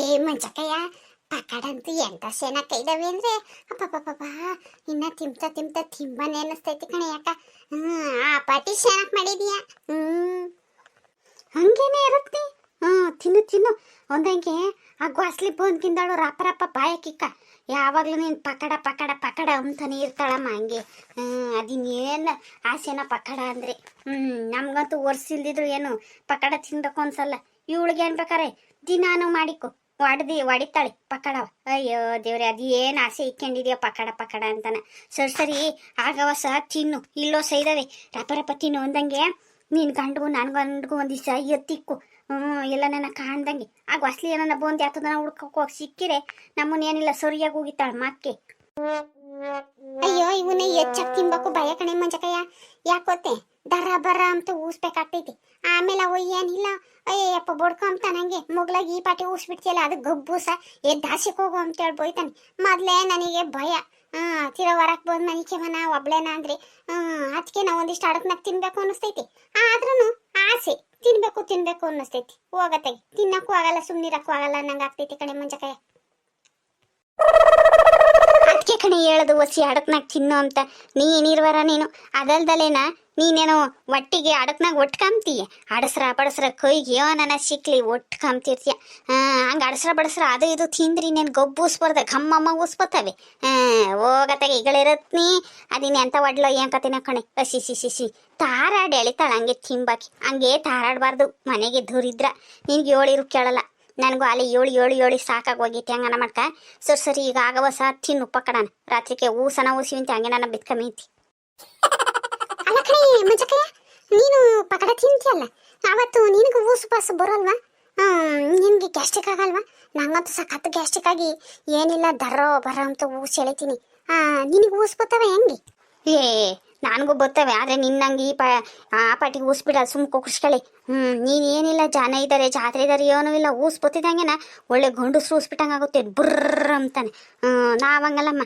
ಏ ಮಂಚಕಯ್ಯ, ಪಕಡಂತೂ ಎಂತ ಸೇನಕ್ಕ ಇದಾವೆ ಅಂದ್ರೆ ಅಪ್ಪಪ್ಪಪ್ಪ, ಇನ್ನ ತಿಂತ ತಿಂಬನೆ ಅನಿಸ್ತೈತಿ ಕಣೆ. ಯಾಕ ಆ ಪಾಟಿ ಸೇನಕ್ ಮಾಡಿದೀಯ. ಹಂಗೇನೆ ಇರುತ್ತೆ. ತಿನ್ನು ತಿನ್ನು ಒಂದಂಗೆ ಆ ಗ್ವಾಸ್ಲಿ ಬಂದ್ಕಿಂದಾಳು ರಪ್ಪ ರಪ್ಪ ಬಾಯಕಿಕ್ಕ. ಯಾವಾಗ್ಲೂ ನೀನು ಪಕಡ ಪಕಡ ಪಕಡ ಅಂತಾನೆ ಇರ್ತಾಳಮ್ಮ. ಹಂಗೆ ಅದಿನ್ನೇನು ಆಸೆನ ಪಕಡ ಅಂದ್ರೆ. ನಮ್ಗಂತೂ ವರ್ಷಿಲ್ದಿದ್ರು ಏನು ಪಕಡ ತಿನ್ಬೇಕು ಅನ್ಸಲ್ಲ. ಇವಳಿಗೆ ಅನ್ಬೇಕಾರೆ ದಿನಾನು ಮಾಡಿಕೊ ಹೊಡಿತಾಳೆ ಪಕಡವ. ಅಯ್ಯೋ ದೇವ್ರೆ, ಅದು ಏನು ಆಸೆ ಇಕ್ಕೊಂಡಿದ್ಯೋ ಪಕಡ ಪಕಡ ಅಂತಾನೆ. ಸರಿ ಆಗವ ಸಹ ತಿನ್ನು, ಇಲ್ಲೋ ಸೈದವೆ ರಪ್ಪ ರಪ್ಪ ತಿನ್ನು ಅಂದಂಗೆ. ನೀನು ಗಂಡು ನನ್ನ ಗಂಡಿಗೂ ಒಂದು ದಿವಸ ಎತ್ತಿಕ್ಕು. ಎಲ್ಲ ನನ್ನ ಕಾಣ್ದಂಗೆ ಆಗ ಹೊಸ್ಲಿ ಏನನ್ನ ಬಂದು ಯಾತದನ್ನ ಹುಡ್ಕೋಕೆ ಹೋಗಿ ಸಿಕ್ಕಿರೆ ನಮ್ಮನ್ನ ಏನಿಲ್ಲ ಸರಿಯಾಗಿ ಹೋಗಿತ್ತಾಳೆ ಮಕ್ಕೆ. ಅಯ್ಯೋ ಇವನ್ನ ಹೆಚ್ಚಾಗಿ ತಿನ್ಬೇಕು ಭಯ ಕಣೆ ಮಂಜಕಯ್ಯ. ಯಾಕೋತೆ ದರ ಬರ ಅಂತ ಊಸ್ಬೇಕಾಗ್ತೈತಿ. ಆಮೇಲೆ ಅವ ಏನಿಲ್ಲ ಅಯ್ಯಪ್ಪ ಬಡ್ಕೊಂತ ನಂಗೆ ಮುಗ್ಲಾಗಿ ಈ ಪಾಟಿ ಊಸ್ಬಿಡ್ತಿಯಲ್ಲ, ಅದು ಗಬ್ಬೂಸ ದಾಸಿಗೆ ಹೋಗು ಅಂತೇಳಿ ಬೋಯ್ತಾನೆ. ಮೊದಲೇ ನನಗೆ ಭಯ. ತೀರ ಹೊರಕ್ಕೆ ಬಂದು ಮನಿಕೆ ಮನ ಒಬ್ಳೇನ ಅಂದ್ರೆ ಅದಕ್ಕೆ ನಾವು ಒಂದಿಷ್ಟು ಅಡಕ್ನಾಗ ತಿನ್ಬೇಕು ಅನ್ನಿಸ್ತೈತಿ. ಆದ್ರೂ ಆಸೆ ತಿನ್ಬೇಕು ಅನ್ನಿಸ್ತೈತಿ. ಹೋಗತ್ತೆ ತಿನ್ನಕ್ಕೂ ಆಗಲ್ಲ, ಸುಮ್ಮನಿರಕ್ಕೂ ಆಗಲ್ಲ ಅನ್ನಂಗೆ ಆಗ್ತೈತಿ ಕಣೆ ಮಂಜಕಯ್ಯ. ಅದಕ್ಕೆ ಕಣೆ ಹೇಳೋದು ಒಸಿ ಅಡಕ್ನಾಗ ತಿನ್ನು ಅಂತ. ನೀನಿರ್ವರ ನೀನು ಅದಲ್ದಲೇನ ನೀನೇನೋ ಒಟ್ಟಿಗೆ ಅಡಕ್ನಾಗ ಒಟ್ಕಂತೀಯ. ಅಡಸ್ರ ಬಡಸ್ರ ಕೈಗೆ ನನ್ನ ಸಿಕ್ಲಿ ಒಟ್ಕಂತಿರ್ತೀಯ. ಹಂಗೆ ಅಡಸ್ರ ಬಡಸ್ರ ಅದು ಇದು ತಿಂದ್ರಿ ನೀನು ಗೊಬ್ಬು ಊಸ್ಬಾರ್ದ, ಘಮ್ಮಮ್ಮ ಊಸ್ಬತ್ತವೆ. ಹೋಗತ್ತಾಗ ಈಗಳಿರತ್ನಿ ಅದಿನ ಎಂತ ಒಡ್ಲೋ ಏನ್ ಕತಿನ ಕಣೆ. ಸಿಸಿ ತಾರಾಡಿ ಎಳಿತಾಳ ಹಂಗೆ ತಿಂಬಾಕಿ. ಹಂಗೆ ತಾರಾಡಬಾರ್ದು, ಮನೆಗೆ ದೂರಿದ್ರ ನಿನ್ಗೆ ಹೇಳಿರು ಕೇಳಲ್ಲ. ನನಗೂ ಅಲ್ಲಿ ಏಳು ಸಾಕಾಗಿ ಹೋಗೈತಿ. ಹಂಗನ ಮಾಡ್ಕ ಸರಿ ಈಗ ಆಗವ ಸಹ ತಿನ್ನು ಪಕ್ಕಡನ. ರಾತ್ರಿಗೆ ಊಸನ ಊಸಿವಂತೆ ಹಂಗೆ ನನ್ನ ಬಿತ್ಕಮೈತಿ. ಅಲ್ಲ ಕಣೆ ಮಂಜಕಯ್ಯ, ನೀನು ಪಕಡ ತಿಂತಿಯಲ್ಲ, ಅವತ್ತು ನಿನಗೂ ಊಸು ಪಾಸು ಬರೋಲ್ವಾ? ನಿನಗೆ ಗ್ಯಾಸ್ಟ್ರಿಕ್ ಆಗಲ್ವಾ? ನಂಗಂತೂ ಸಖತ್ ಗ್ಯಾಸ್ಟ್ರಿಕ್ ಆಗಿ ಏನಿಲ್ಲ ದರೋ ಬರೋ ಅಂತ ಊಸಿ ಎಳಿತೀನಿ. ನಿನಗೆ ಊಸು ಬರ್ತವೆ ಹೆಂಗೆ? ನನಗೂ ಬರ್ತವೆ, ಆದರೆ ನಿನ್ನಂಗೆ ಆ ಪಾಟಿಗೆ ಊಸ್ಬಿಡ ಸುಮ್ಮ ಕುರ್ಸ್ಕೊಳ್ಳಿ. ನೀನು ಏನಿಲ್ಲ ಜನ ಇದ್ದಾರೆ ಜಾತ್ರೆ ಇದ್ದಾರೆ ಏನೂ ಇಲ್ಲ, ಊಸ್ ಬತ್ತಿದಂಗೆನ ಒಳ್ಳೆ ಗಂಡಸ್ರು ಊಸ್ಬಿಟ್ಟಂಗೆ ಆಗುತ್ತೆ ಬುರ್ರ ಅಂತಾನೆ. ನಾವಂಗಲ್ಲಮ್ಮ.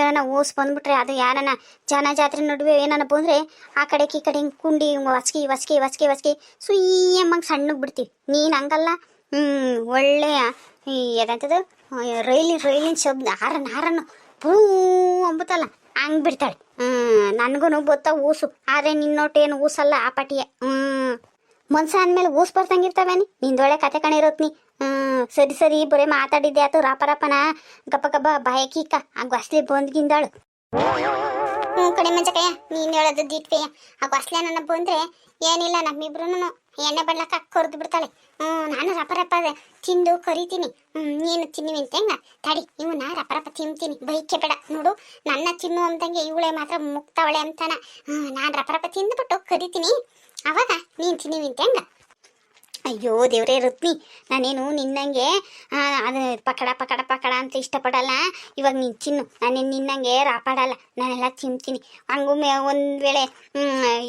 ಏನನ ಊಸ್ ಬಂದ್ಬಿಟ್ರೆ ಅದು ಯಾರನ ಜನ ಜಾತ್ರೆ ನಡುವೆ ಏನನ ಬಂದರೆ ಆ ಕಡೆಗೆ ಈ ಕಡೆ ಹಿಂಗೆ ಕುಂಡಿ ವಸ್ಕಿ ಸುಯ್ಯಮ್ಮಂಗೆ ಸಣ್ಣಗೆ ಬಿಡ್ತೀವಿ. ನೀನು ಹಂಗಲ್ಲ. ಒಳ್ಳೆಯ ಈ ಎದಂಥದ್ದು ರೈಲಿನ ಶಬ್ದ ಹಾರನ್ನು ಭೂ ಅಂಬುತ್ತಲ್ಲ ಹಂಗೆ ಬಿಡ್ತಾಳೆ. ನನಗೂ ಗೊತ್ತ ಊಸು, ಆದರೆ ನಿನ್ನೊಟ್ಟೇನು ಊಸಲ್ಲ ಆ ಪಟಿಯ. ಮನ್ಸ ಅಂದಮೇಲೆ ಊಸ್ ಬರ್ತಂಗಿರ್ತಾವೇನಿ. ನಿಂದೊಳ್ಳೆ ಕತೆ ಕಣಿರತ್ನಿ. ಸರಿ ಬರೀ ಮಾತಾಡಿದ್ದೆ ಆಯ್ತು. ರಾಪನ ಗಪ್ಪ ಬಾಯಕೀಕ ಆ ಗೊಸ್ಲಿ ಬಂದ್ಗಿಂದಾಳು. ಕಡೆ ಮಂಚಕಯ್ಯ, ನೀನು ಹೇಳೋದು ದಿಟ್ವೆಯ. ಆ ಗೊಸ್ಲೆ ನನ್ನ ಬಂದರೆ ಏನಿಲ್ಲ ನಮ್ಮಿಬ್ರು ಎಣ್ಣೆ ಬಡ್ಲಕ್ಕ ಕರೆದು ಬಿಡ್ತಾಳೆ. ನಾನು ರಪ ತಿಂದು ಕರಿತೀನಿ. ನೀನು ತಿನ್ನಿವಿ ಅಂತ ಹೆಂಗ ತಡಿ, ಇವನ್ನ ರಪ ತಿಂತೀನಿ. ಬೈಕೆ ಬೇಡ ನೋಡು, ನನ್ನ ತಿನ್ನು ಅಂದಂಗೆ ಇವಳೆ ಮಾತ್ರ ಮುಕ್ತಾವಳೆ ಅಂತಾನ. ನಾನು ರಪ ತಿಂದುಬಿಟ್ಟು ಕರಿತೀನಿ, ಅವಾಗ ನೀನು ತಿನ್ನಿವಿ ಅಂತ ಹೆಂಗ. ಅಯ್ಯೋ ದೇವ್ರೇ ರತ್ನಿ, ನಾನೇನು ನಿನ್ನಂಗೆ ಅದು ಪಕಡ ಅಂತ ಇಷ್ಟಪಡಲ್ಲ. ಇವಾಗ ನೀನು ತಿನ್ನು, ನಾನೇನು ನಿನ್ನಂಗೆ ರಾಪಾಡಲ್ಲ, ನಾನೆಲ್ಲ ತಿಂತೀನಿ. ಹಂಗೂ ಒಂದು ವೇಳೆ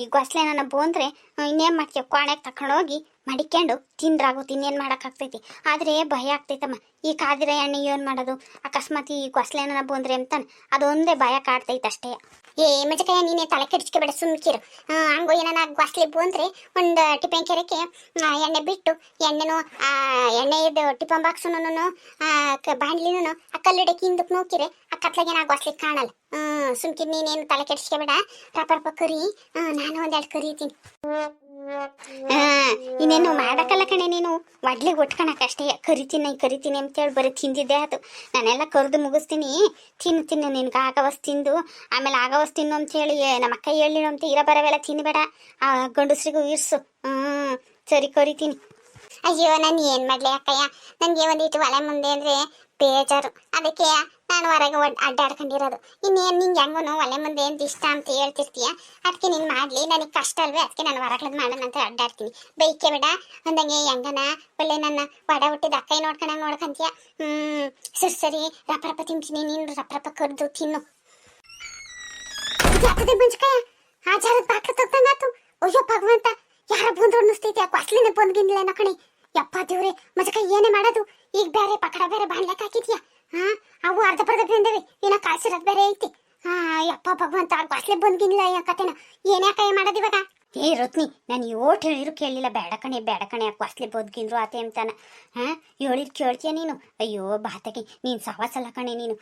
ಈ ಗೊಸ್ಲೆ ನನ್ನ ಬಂದರೆ ಇನ್ನೇನು ಮಾಡ್ತೀವಿ, ಕೋಣೆಗೆ ತಗೊಂಡೋಗಿ ಮಡಿಕೊಂಡು ತಿಂದ್ರಾಗುತ್ತೆ. ಇನ್ನೇನು ಮಾಡೋಕ್ಕಾಗ್ತೈತಿ. ಆದರೆ ಭಯ ಆಗ್ತೈತಮ್ಮ. ಈ ಕಾದಿರ ಎಣ್ಣೆ ಏನು ಮಾಡೋದು, ಅಕಸ್ಮಾತ್ ಈ ಗೊಸ್ಲೆನ ಬಂದರೆ ಅಂತಾನೆ ಅದೊಂದೇ ಭಯ ಕಾಡ್ತೈತೆ ಅಷ್ಟೇ. ಮಂಜಕಯ್ಯ, ನೀನೇ ತಲೆ ಕೆಡಿಸ್ಕೊಬೇಡ, ಸುಮ್ಕಿರು. ಹಂಗೋ ಏನಾನ ಗೊಸ್ಲೆ ಬಂದರೆ ಒಂದು ಟಿಫನ್ ಕೆರೆಗೆ ಎಣ್ಣೆ ಬಿಟ್ಟು ಎಣ್ಣೆ ಇದು ಟಿಫನ್ ಬಾಕ್ಸುನು ಬಾಂಡ್ಲಿನೂ ಆ ಕಲ್ಲಿಡಕ್ಕೆ ಹಿಂದಕ್ಕೆ ನೋಕಿರೆ ಆ ಕತ್ಲಾಗೇನು ಆ ಗೊಸ್ಲಿಗೆ ಕಾಣಲ್ಲ. ಸುಮ್ಕಿರು, ನೀನೇನು ತಲೆ ಕೆಡಿಸ್ಕೊಬೇಡ. ರಪ ಕರಿ, ನಾನು ಒಂದೆರಡು ಕರಿತೀನಿ. ಇನ್ನೇನು ಮಾಡಕ್ಕಲ್ಲ ಕಣೆ, ನೀನು ಒಡ್ಲಿಗೆ ಒಟ್ಕೊಳಕಷ್ಟೇ. ಕರಿತೀನಿ ಅಂತೇಳಿ ಬರೀ ತಿಂದಿದ್ದೆ ಅದು. ನಾನೆಲ್ಲ ಕರೆದು ಮುಗಿಸ್ತೀನಿ. ತಿನ್ನು ನಿನ್ಗೆ ಆಗವಸ್ ತಿಂದು ಆಮೇಲೆ ಆಗವಸ್ ತಿನ್ನು ಅಂತೇಳಿ ನಮ್ಮ ಅಕ್ಕ ಹೇಳಿಳು ಅಂತ ಇರೋ ಬರವೆಲ್ಲ ತಿನ್ಬೇಡ. ಆ ಗಂಡಸ್ರಿಗೂ ಇರ್ಸು. ಸರಿ ಕರಿತೀನಿ. ಅಯ್ಯೋ ನಾನು ಏನು ಮಾಡಲಿ ಅಕ್ಕಯ್ಯ, ನನಗೆ ಒಂದಿಟ್ಟು ಒಲೆ ಮುಂದೆ ಅಂದರೆ ಬೇಜಾರು. ಅದಕ್ಕೆ ನಾನು ಹೊರಗೆ ಅಡ್ಡಾಡ್ಕೊಂಡಿರೋದು. ಇನ್ನೇನು ನಿಂಗೆ ಹೆಂಗೂ ಒಲೆ ಮುಂದೆ ಅಂತ ಇಷ್ಟ ಅಂತ ಹೇಳ್ತಿರ್ತೀಯ, ಅದಕ್ಕೆ ನೀನು ಮಾಡಲಿ. ನನಗೆ ಕಷ್ಟ ಅಲ್ವೇ, ಅದಕ್ಕೆ ನಾನು ಹೊರಗ್ಲದ್ದು ಮಾಡೋಣ ಅಂತ ಅಡ್ಡಾಡ್ತೀನಿ. ಬೈಕೆ ಬೇಡ ಅಂದಂಗೆ ಹೆಂಗನ ಒಳ್ಳೆ ನನ್ನ ಒಡ ಹುಟ್ಟಿದ ಅಕ್ಕೈ ನೋಡ್ಕೊಂತೀಯ. ಸರಿ ರಪ ತಿಂತೀನಿ, ನೀನು ರಪ ಕರೆದು ತಿನ್ನು. ಯಾಕದೆ ಮಂಜಕಯ್ಯ, ಆಚಾರದ ಬಾಕ್ಲು ತಗ್ದಂಗಾತು. ಅಯ್ಯೋ ಭಗವಂತ, ಯಾರ ಬಂದು ಅನ್ನಿಸ್ತೈತಿ. ಆ ಕೊಸ್ಲಿನ ಬಂದ್ಗಿಂದಿಲ್ಲ ಕಣೆ. ಯಪ್ಪ ದೇವ್ರೆ ಮಂಜಕಯ್ಯ, ಏನೇ ಮಾಡೋದು ಈಗ? ಬೇರೆ ಪಕಡ ಬೇರೆ ಬಾಣ್ಲಕ್ಕೆ ಹಾಕಿದ್ಯಾ? ಅವು ಅರ್ಧ ಬಂದೇವಿ, ಏನೋ ಕಾಸಿರೋದು ಬೇರೆ ಐತಿ. ಯಪ್ಪ ಭಗವಂತ, ಆ ಗೊಸ್ಲೆ ಬಂದ್ಗಿಲ್ಲ ಕತೆನ. ಏನ್ಯಾಕಯ್ಯ ಮಾಡೋದು ಇವಾಗ? ಏ ರತ್ನಿ, ನಾನು ಓಟ್ ಹೇಳಿದ್ರು ಕೇಳಲಿಲ್ಲ. ಬೇಡ ಕಣೆ ಕ್ವಾಸ್ಲಿ ಬದುಕಿಂದ್ರು ಆತೆ ಅಂತಾನ. ಹಾಂ, ಹೇಳಿದ್ರು ಕೇಳ್ತೀಯ ನೀನು? ಅಯ್ಯೋ ಬಾತಕಿ, ನೀನು ಸವಾಸಲ್ಲ ಕಣೆ ನೀನು.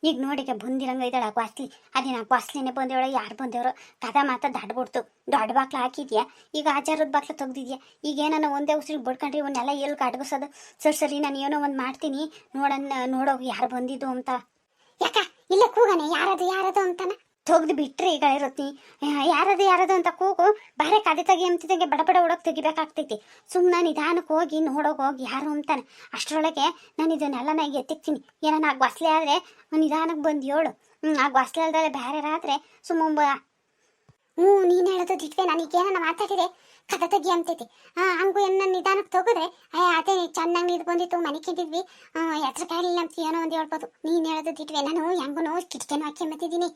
ಈಗ ನೋಡಿಕ ಬಂದಿರಂಗ ಇದ್ದಾಳ ಕ್ವಾಸ್ಲಿ. ಅದೇನ ಕ್ವಾಸ್ಲಿನೇ ಬಂದೇವಳ, ಯಾರು ಬಂದೇವ್ರೋ? ಕದ ಮಾತ ದಾಡ್ಬಿಡ್ತು. ದೊಡ್ಡ ಬಾಕ್ಲ ಹಾಕಿದ್ಯಾ, ಈಗ ಆಚಾರದ ಬಾಕ್ಲ ತೆಗ್ದಿದ್ಯಾ. ಈಗ ಏನೋ ಒಂದೇ ಉಸಿರಿಗೆ ಬಡ್ಕೊಂಡ್ರಿ ಇವನ್ನೆಲ್ಲ ಎಲ್ಲಿ ಅಡ್ಗಿಸೋದು? ಸರಿ ನಾನು ಏನೋ ಒಂದು ಮಾಡ್ತೀನಿ, ನೋಡೋಗಿ ಯಾರು ಬಂದಿದ್ದು ಅಂತ. ಯಾಕ ಇಲ್ಲ ಕೂಗನೆ ಯಾರದು ಅಂತಾನ ತೆಗ್ದು ಬಿಟ್ರೆ ಈಗ ಇರತ್ತಿ. ಯಾರದು ಅಂತ ಕೂಗು, ಬಾರೆ ಕದೆ ತೆಗಿ ಅಂತಿದಂಗೆ ಬಡ ಹುಡುಗ ತೆಗಿಬೇಕಾಗ್ತೈತಿ. ಸುಮ್ಮನೆ ನಿಧಾನಕ್ಕೆ ಹೋಗಿ ನೋಡೋಗಿ ಯಾರು ಅಂತಾನೆ. ಅಷ್ಟರೊಳಗೆ ನಾನು ಇದನ್ನೆಲ್ಲ ಎತ್ತಿಕ್ತೀನಿ. ಏನೋ ಆ ಗೊಸ್ಲೆ ಆದರೆ ನಿಧಾನಕ್ಕೆ ಬಂದು ಹೇಳು. ಆ ಗೊಸ್ಲೆ ಅಲ್ದಲೆ ಬೇರೆ ಆದ್ರೆ ನೀನು ಹೇಳೋದು ದಿಟ್ವೆ. ನನಗೇನ ಮಾತಾಡಿದೆ ಕದ ತೆಗಿ ಅಂತೈತಿ. ಹಂಗೂ ಏನ ನಿಧಾನಕ್ಕೆ ತಗೋದ್ರೆ ಅದೇ ಚೆನ್ನಾಗಿ ನೀರು ಬಂದಿತ್ತು, ಮನೆ ಕಿಂದಿದ್ವಿ, ಎತ್ರ ಕಾಯಿಲ್ಲ ಅಂತ ಏನೋ ಒಂದು ಹೇಳ್ಬೋದು. ನೀನು ಹೇಳೋದು ದಿಟ್ವೆ. ನಾನು ಹೆಂಗೂ ಕಿಟಕಿನೂ ಹಾಕ್ಯಂಬತ್ತಿದ್ದೀನಿ.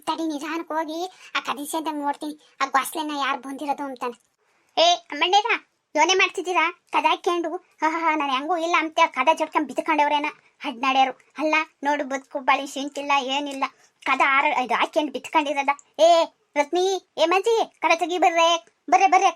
ತಡಿ ನಿಧಾನಕ್ಕೆ ಹೋಗಿ ಆ ಕದಿಸಂದಂಗೆ ನೋಡ್ತೀನಿ ಆ ಗೊಸ್ಲೆನ ಯಾರು ಬಂದಿರೋದು ಅಂತಾನೆ. ಏ ಅಮ್ಮಣ್ಣೇರ, ಯೋನೆ ಮಾಡ್ತಿದ್ದೀರಾ? ಕದ ಹಾಕ್ಯಂಡು ನಾನು ಹೆಂಗೂ ಇಲ್ಲ ಅಂತ ಕದ ಜಡ್ಕೊಂಡ್ ಬಿತ್ಕೊಂಡವ್ರೇನ ಹಡ್ನಾಡ್ಯಾರು. ಅಲ್ಲ ನೋಡು, ಬದುಕು ಬಾಳಿ ಸಿಂಟಿಲ್ಲ ಏನಿಲ್ಲ. ಕದ ಇದು ಹಾಕ್ಯಂಡು ಬಿತ್ಕೊಂಡಿರೋದ. ಏ ರತ್ನಿ, ಏ ಮಂಜಿ, ಕದ ತೆಗಿ ಬರ್ರೆ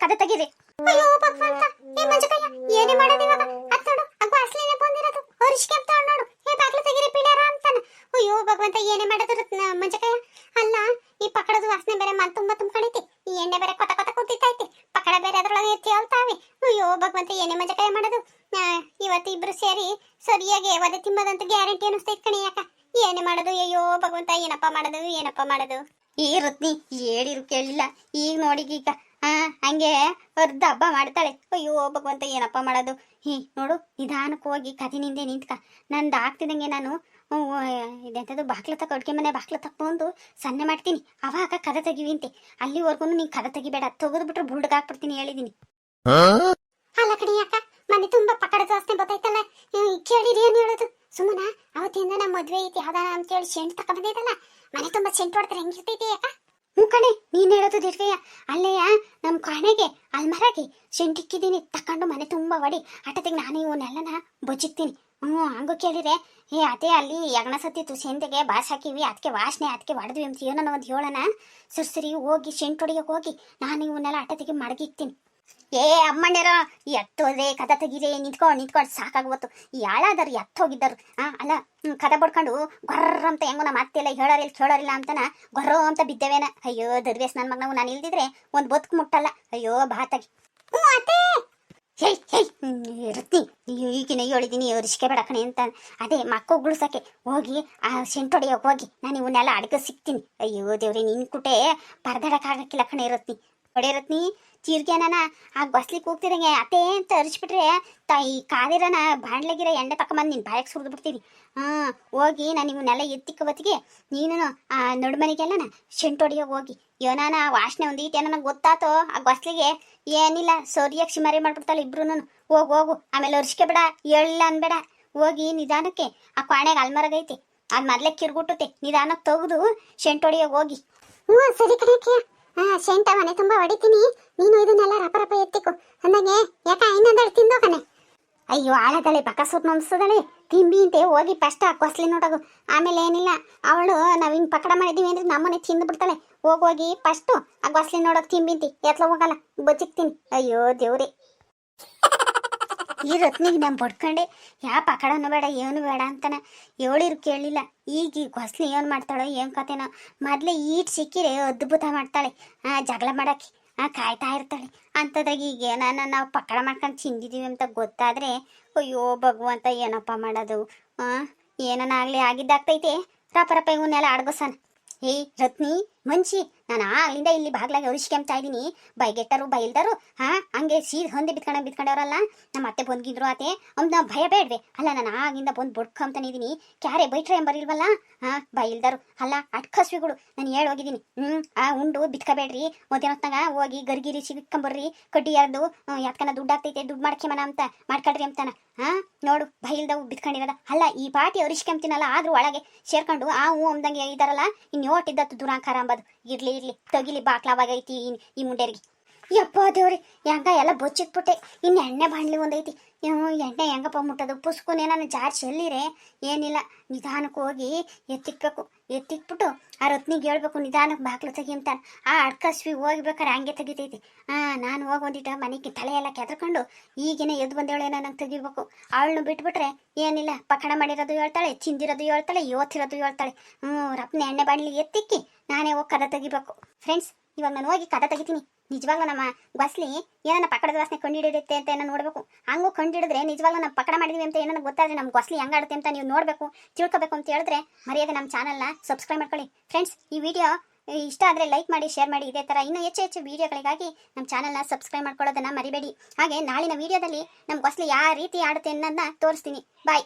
ಕದ ತೆಗೀರಿ. ಅಯ್ಯೋ ಭಗವಂತ, ಏ ಮಂಜಕಯ್ಯ, ಏನೇ ಮಾಡೋದು ಇವಾಗ? ಅದ್ ನೋಡು, ಆ ಗೊಸ್ಲೆನೇ ಬಂದಿರೋದು. ಅರಿಶಿಕೆ ಅಂತ ನೋಡು. ಏ ಬಾಗ್ಲು ತೆಗೀರಿ ಪಿಳ್ಯಾರ ಅಂತಾನ. ಅಯ್ಯೋ ಭಗವಂತ, ಏನೇ ಮಾಡೋದು ಮಂಜಕಯ್ಯ? ಅಲ್ಲ, ಈ ಪಕಡದ ವಾಸನೆ ಬೇರೆ ಮನ್ ತುಂಬಾ ತುಂಬ್ಕೊಂಡೈತಿ. ಈ ಎಣ್ಣೆ ಬೇರೆ ಕೊತ ಕೂತಿತ್ತೈತಿ. ಪಕಡ ಬೇರೆ ಅದ್ರೊಳಗೆ ಎತ್ತಿ ಹೇಳ್ತಾವೆ. ಅಯ್ಯೋ ಭಗವಂತ, ಏನೇ ಮಂಜಕಯ್ಯ ಮಾಡೋದು? ಇವತ್ತು ಇಬ್ರು ಸೇರಿ ಸರಿಯಾಗಿ ಒದೆ ತಿಂಬದಂತ ಗ್ಯಾರಂಟಿ ಅನಿಸ್ತೈತ್ ಕಣಿ. ಯಾಕ ಏನೇ ಮಾಡೋದು? ಅಯ್ಯೋ ಭಗವಂತ, ಏನಪ್ಪ ಮಾಡೋದು? ಈ ರತ್ನಿ ಹೇಳಿರು ಕೇಳಿಲ್ಲ. ಈಗ ನೋಡಿಗೀಗ ಹಂಗೆ ಅರ್ಧ ಹಬ್ಬ ಮಾಡ್ತಾಳೆ. ಅಯ್ಯೋ ಭಗವಂತ, ಏನಪ್ಪ ಮಾಡೋದು? ನೋಡು, ನಿಧಾನಕ್ಕೆ ಹೋಗಿ ಕದಿನಿಂದೆ ನಿಂತ್ಕ. ನಂದು ಆಗ್ತಿದಂಗೆ ನಾನು ಇದೆಂಥದ್ದು ಬಾಕ್ಲ ತಕ್ಕ ಅಡ್ಗೆ ಮನೆ ಬಾಕ್ಲ ತಕ್ಕೊಂಡು ಸನ್ನೆ ಮಾಡ್ತೀನಿ. ಅವಾಗ ಕದ ತೆಗಿವಿಂತೆ. ಅಲ್ಲಿವರೆಗೂ ನೀನು ಕದ ತೆಗಿಬೇಡ. ತೆಗೆದ್ಬಿಟ್ರೆ ಬುಲ್ಡ್ಗೆ ಹಾಕ್ಬಿಡ್ತೀನಿ, ಹೇಳಿದೀನಿ. ಅಲ್ಲ ಕಣಿ, ಯಾಕ ಮನೆ ತುಂಬಾ ಪಕಡದ ವಾಸನೆ ಗೊತ್ತಾಯ್ತಲ್ಲ. ಕೇಳಿರಿ ಏನು ಹೇಳೋದು? ಸುಮ್ಮನ ಅವತ್ತಿಂದ ನಮ್ಮ ಮದ್ವೆ ಐತಿ ಯಾವ್ದಾನ ಅಂತೇಳಿ ಸೆಂಟ್ ತಕೊಂಡ್ಬಂದಿದ್ದಲ್ಲ, ಮನೆ ತುಂಬಾ ಸೆಂಟ್ ಹೊಡ್ತಾರೆ ಹೆಂಗಿರ್ತೈತಿ? ಯಾಕ ಕಣೆ, ನೀನ್ ಹೇಳೋದು ದಿರ್ವೆಯ. ಅಲ್ಲೆಯ ನಮ್ಮ ಕಾಣೆಗೆ ಅಲ್ಮರಾಗಿ ಸೆಂಟ್ ಇಕ್ಕಿದ್ದೀನಿ, ತಕೊಂಡು ಮನೆ ತುಂಬಾ ಹೊಡಿ. ಆಟತಿಗೆ ನಾನು ಇವನ್ನೆಲ್ಲನ ಬಚ್ಚಿಕ್ತೀನಿ. ಹಂಗೂ ಕೇಳಿರೆ, ಅದೇ ಅಲ್ಲಿ ಯಗಣ ಸತ್ತಿತ್ತು, ಸೆಂತೆಗೆ ಬಾಸ್ ಹಾಕಿವಿ, ಅದಕ್ಕೆ ವಾಸನೆ, ಅದಕ್ಕೆ ಹೊಡೆದ್ವಿ ಅಂತ ಏನೋ ಒಂದು ಹೇಳೋಣ. ಸರಿ ಹೋಗಿ ಸೆಂಟ್ ಹೊಡಿಯೋಕೆ ಹೋಗಿ ನಾನು ಇವನ್ನೆಲ್ಲ ಆಟತಿಗೆ ಮಡಗಿಕ್ತೀನಿ. ಏ ಅಮ್ಮಣ್ಯರ, ಎತ್ತೋದೆ ಕದ ತೆಗೀರೆ, ನಿಂತ್ಕೊಂಡು ಸಾಕಾಗ್ಬತ್ತು. ಯಾಳಾದರು ಎತ್ತೋಗಿದ್ದರು. ಅಲ್ಲ, ಕದ ಬಡ್ಕೊಂಡು ಗೊರ್ರ ಅಂತ ಹೆಂಗೋ ನಮ್ಮ ಅತ್ತೆಲ್ಲ ಕೇಳೋರಿಲ್ಲ ಅಂತಾನ ಗೊರ್ರೋ ಅಂತ ಬಿದ್ದೇವೇನ. ಅಯ್ಯೋ ದರ್ವೇಸ್ ನನ್ನ ಮಗ, ನಾನು ಇಲ್ದಿದ್ರೆ ಒಂದು ಬದುಕು ಮುಟ್ಟಲ್ಲ. ಅಯ್ಯೋ ಬಾತಾಗಿ ರತ್ನಿ, ಈಗಿನ ಹೇಳಿದ್ದೀನಿ ರಿಷ್ಕೆ ಬೇಡ ಕಣೆ ಅಂತ. ಅದೇ ಮಕ್ಕ ಗುಳ್ಸಕ್ಕೆ ಹೋಗಿ ಆ ಸೆಂಟ್ ಹೊಡಿಯೋಕೆ ಹೋಗಿ ನಾನು ಇವನ್ನೆಲ್ಲ ಅಡ್ಗೆ ಸಿಗ್ತೀನಿ. ಅಯ್ಯೋ ದೇವ್ರಿ, ನಿನ್ ಕುಟೆ ಪರದಾಡಕ್ಕಾಗಕ್ಕಿಲ್ಲ ಕಣೆ ರತ್ನಿ. ಹೊಡೆ ರತ್ನಿ, ಚೀರ್ಗೆನ ಆ ಗೊಸ್ಲಿಗೆ ಹೋಗ್ತಿರಂಗೆ ಅತ್ತೆ ಅಂತ ಅರಿಸ್ಬಿಟ್ರೆ ಈ ಕಾದಿರನ ಬಾಣ್ಲೆಗಿರ ಎಣ್ಣೆ ತಕೊಂಬಂದು ನೀನು ಬಾಯಕ್ಕೆ ಸುರಿದು ಬಿಡ್ತೀನಿ. ಹೋಗಿ ನಾನು ಇವನ್ನೆಲ್ಲ ಎತ್ತಿಕ್ಕ ಹೊತ್ತಿಗೆ ನೀನು ಆ ನಡುಮನೆಗೆಲ್ಲನ ಸೆಂಟ್ ಹೊಡಿಯೋಕೆ ಹೋಗಿ. ಯೋನಾನ ವಾಸನೆ ಒಂದೀಟ್ ಏನೋ ಗೊತ್ತಾತೋ ಆ ಗೊಸ್ಲಿಗೆ, ಏನಿಲ್ಲ ಸರಿಯಾಗಿ ಸಿಮಾರಿ ಮಾಡ್ಬಿಡ್ತಾಳೆ ಇಬ್ರು. ಹೋಗು, ಆಮೇಲೆ ಅರಿಸ್ಕೆ ಬೇಡ, ಹೇಳಿಲ್ಲ ಅನ್ಬೇಡ. ಹೋಗಿ ನಿಧಾನಕ್ಕೆ ಆ ಕ್ವಾಣೆಗೆ ಅಲ್ಮರಗೈತಿ, ಅದು ಮೊದಲೇ ಕಿರ್ಗುಟ್ಟುತ್ತೆ, ನಿಧಾನಕ್ಕೆ ತೆಗೆದು ಸೆಂಟ್ ಹೊಡಿಯೋಕೆ ಹೋಗಿ. ಸರಿ ಕಣಕ್ಕೆ, ಸೆಂಟ ಮನೆ ತುಂಬಾ ಹೊಡಿತೀನಿ, ನೀನು ಇದನ್ನೆಲ್ಲ ರಪ ಎತ್ತಿಕು ಅಂದಂಗೆ. ಯಾಕ ಇನ್ನೊಂದೆರಡು ತಿಂದೋ ಕಣೆ. ಅಯ್ಯೋ ಆಳದಳೆ ಪಕ್ಕ ಸುತ್ತ ನಂಬಿಸದಳೆ ತಿಂಬಿ ಅಂತೆ. ಹೋಗಿ ಫಸ್ಟ್ ಆ ಕೊಸ್ಲಿ ನೋಡೋದು, ಆಮೇಲೆ ಏನಿಲ್ಲ ಅವಳು ನಾವು ಹಿಂಗೆ ಪಕಡ ಮಾಡಿದೀವಿ ಅಂದ್ರೆ ನಮ್ಮನೆ ತಿಂದು ಬಿಡ್ತಾಳೆ. ಹೋಗಿ ಫಸ್ಟು ಆ ಗೊಸ್ಲಿ ನೋಡೋಕೆ ತಿಂಬಿಂತಿ, ಎತ್ಲ ಹೋಗಲ್ಲ ಬಚ್ಚಿಕ್ತೀನಿ. ಅಯ್ಯೋ ದೇವ್ರಿ, ಈ ರತ್ನಿಗೆ ನಾನು ಬಡ್ಕೊಂಡೆ ಯಾವ ಪಕಡನೂ ಬೇಡ ಏನು ಬೇಡ ಅಂತಾನ ಹೇಳಿರು ಕೇಳಲಿಲ್ಲ. ಈಗ ಈ ಗೊಸ್ಲಿ ಏನು ಮಾಡ್ತಾಳೋ ಏನು ಕತೆನೋ. ಮೊದಲೇ ಈಟ್ ಸಿಕ್ಕಿರೆ ಅದ್ಭುತ ಮಾಡ್ತಾಳೆ, ಜಗಳ ಮಾಡಕ್ಕೆ ಕಾಯ್ತಾ ಇರ್ತಾಳೆ. ಅಂಥದ್ರಾಗ ಈಗ ನಾವು ಪಕಡ ಮಾಡ್ಕೊಂಡು ತಿಂದಿದ್ದೀವಿ ಅಂತ ಗೊತ್ತಾದರೆ ಅಯ್ಯೋ ಭಗವಂತ, ಏನಪ್ಪ ಮಾಡೋದು? ಏನನ್ನಾಗಲಿ ಆಗಿದ್ದಾಗ್ತೈತೆ. ರಪ ಇವನ್ನೆಲ್ಲ ಅಡ್ಗೋಸನ. ಏಯ್ ರತ್ನಿ, ಮಂಚಿ, ನಾನು ಅಲ್ಲಿಂದ ಇಲ್ಲಿ ಬಾಗ್ಲಾಗಿ ಅರಿಸ್ಕೊಂತಾ ಇದ್ದೀನಿ. ಬೈಗೆಟ್ಟರು ಬೈಲ್ದರು ಹಂಗೆ ಸೀದ್ ಹೊಂದಿ ಬಿತ್ಕೊಂಡವ್ರಲ್ಲ. ನಮ್ಮ ಅತ್ತೆ ಬಂದ್ಗಿದ್ರು ಆತೆ ಅವ್ನು ನಾವು ಭಯ ಬೇಡ್ವೆ. ಅಲ್ಲ, ನಾನು ಆಗಿಂದ ಬಂದು ಬಡ್ಕೊಂತಾನೆ ಇದ್ದೀನಿ. ಕ್ಯಾರೆ ಬೈಟ್ರೆ ಎಂಬರಿಲ್ವಲ್ಲ. ಬೈಲ್ದರು ಅಲ್ಲ ಅಟ್ಕಸ್ವಿಗಳು. ನಾನು ಹೋಗಿದ್ದೀನಿ. ಉಂಡು ಬಿತ್ಕೋಬೇಡ್ರಿ, ಮಧ್ಯಾಹ್ನೊತ್ತಾಗ ಹೋಗಿ ಗರ್ಗಿರಿ ಸಿಕ್ಕೊಂಬರ್ರಿ, ಕಡ್ಡಿ ಯಾರ್ದು ಯಾತ್ಕನ ದುಡ್ಡು ಆಗ್ತೈತೆ, ದುಡ್ಡು ಮಾಡ್ಕೆಮನ ಅಂತ ಮಾಡ್ಕೊಳ್ರಿ ಅಂತಾನ. ನೋಡು ಬೈಲ್ದವು ಬಿತ್ಕೊಂಡಿರೋದ. ಅಲ್ಲ, ಈ ಪಾಟಿ ಅರಿಸ್ಕೊಂತೀನಲ್ಲ, ಆದ್ರೂ ಒಳಗೆ ಸೇರ್ಕೊಂಡು ಅಂದಂಗೆ ಇದಾರಲ್ಲ. ಇನ್ಯೋಟಿದ್ದತ್ತು ದುರಾಂಕಾರ ಅಂಬದು. ಇರ್ಲಿ ತಗಿಲಿ, ಬಾಕ್ಲಾವಾಗೈತಿ ಈ ಮುಂಡೇರಿಗೆ. ಯಪ್ಪ ದೇವ್ರಿ, ಹೆಂಗ ಎಲ್ಲ ಬಚ್ಚಿಟ್ಬಿಟ್ಟೆ. ಇನ್ನು ಎಣ್ಣೆ ಬಾಣ್ಲಿ ಒಂದೈತಿ, ಎಣ್ಣೆ ಹೆಂಗಪ್ಪ ಮುಟ್ಟೋದು ಪುಸ್ಕುನೇ ನಾನು ಜಾರ್ಜ್ ಎಲ್ಲಿರೆ ಏನಿಲ್ಲ ನಿಧಾನಕ್ಕೆ ಹೋಗಿ ಎತ್ತಿಕ್ಬೇಕು ಎತ್ತಿಕ್ಬಿಟ್ಟು ಆ ರತ್ನಿಗೆ ಹೇಳ್ಬೇಕು ನಿಧಾನಕ್ಕೆ ಬಾಗ್ಲು ತೆಗಿ ಅಂತಾನೆ ಆ ಅಡ್ಕಸ್ವಿ ಹೋಗ್ಬೇಕಾರೆ ಹಂಗೆ ತೆಗಿತೈತಿ ನಾನು ಹೋಗಿ ಒಂದಿಟ್ಟು ಮನೆಗೆ ತಲೆ ಎಲ್ಲ ಕೆದ್ರಕೊಂಡು ಈಗಿನ ಎದ್ದು ಬಂದೇಳೇನೋ ನಂಗೆ ತೆಗಿಬೇಕು ಅವಳನ್ನು ಬಿಟ್ಬಿಟ್ರೆ ಏನಿಲ್ಲ ಪಕಣ ಮಾಡಿರೋದು ಹೇಳ್ತಾಳೆ ಚಿಂದಿರೋದು ಹೇಳ್ತಾಳೆ ಯೋತಿರೋದು ಹೇಳ್ತಾಳೆ ರಪ್ನೆ ಎಣ್ಣೆ ಬಾಣಲಿ ಎತ್ತಿಕ್ಕಿ ನಾನೇ ಹೋಗಿ ಕದ ತೆಗಿಬೇಕು ಫ್ರೆಂಡ್ಸ್. ಇವಾಗ ನಾನು ಹೋಗಿ ಕದ ತೆಗಿತೀನಿ. ನಿಜವಾಗ್ಲೂ ನಮ್ಮ ಬಸ್ಲಿ ಏನನ್ನ ಪಕಡದ ವಾಸನೆ ಕಂಡಿಡಿರುತ್ತೆ ಅಂತ ಏನೋ ನೋಡಬೇಕು. ಹಂಗೂ ಕಂಡಿಡಿದ್ರೆ ನಿಜವಾಗ್ಲೂ ನಾವು ಪಕಡ ಮಾಡಿದೀವಿ ಅಂತ ಏನೋ ಗೊತ್ತಾದ್ರೆ ನಮ್ಮ ಬಸ್ಲಿ ಹೆಂಗಾಡುತ್ತೆ ಅಂತ ನೀವು ನೋಡಬೇಕು ತಿಳ್ಕೊಬೇಕು ಅಂತ ಹೇಳಿದ್ರೆ ಮರ್ಯಾದೆ ನಮ್ಮ ಚಾನಲ್ನ ಸಬ್ಸ್ಕ್ರೈಬ್ ಮಾಡ್ಕೊಳ್ಳಿ ಫ್ರೆಂಡ್ಸ್. ಈ ವಿಡಿಯೋ ಇಷ್ಟ ಆದರೆ ಲೈಕ್ ಮಾಡಿ ಶೇರ್ ಮಾಡಿ. ಇದೇ ಥರ ಇನ್ನೂ ಹೆಚ್ಚು ಹೆಚ್ಚು ವಿಡಿಯೋಗಳಿಗಾಗಿ ನಮ್ಮ ಚಾನಲ್ನ ಸಬ್ಸ್ಕ್ರೈಬ್ ಮಾಡ್ಕೊಳ್ಳೋದನ್ನು ಮರಿಬೇಡಿ. ಹಾಗೆ ನಾಳಿನ ವಿಡಿಯೋದಲ್ಲಿ ನಮ್ಮ ಬಸ್ಲಿ ಯಾವ ರೀತಿ ಆಡುತ್ತೆ ಅನ್ನೋದನ್ನ ತೋರಿಸ್ತೀನಿ. ಬಾಯ್.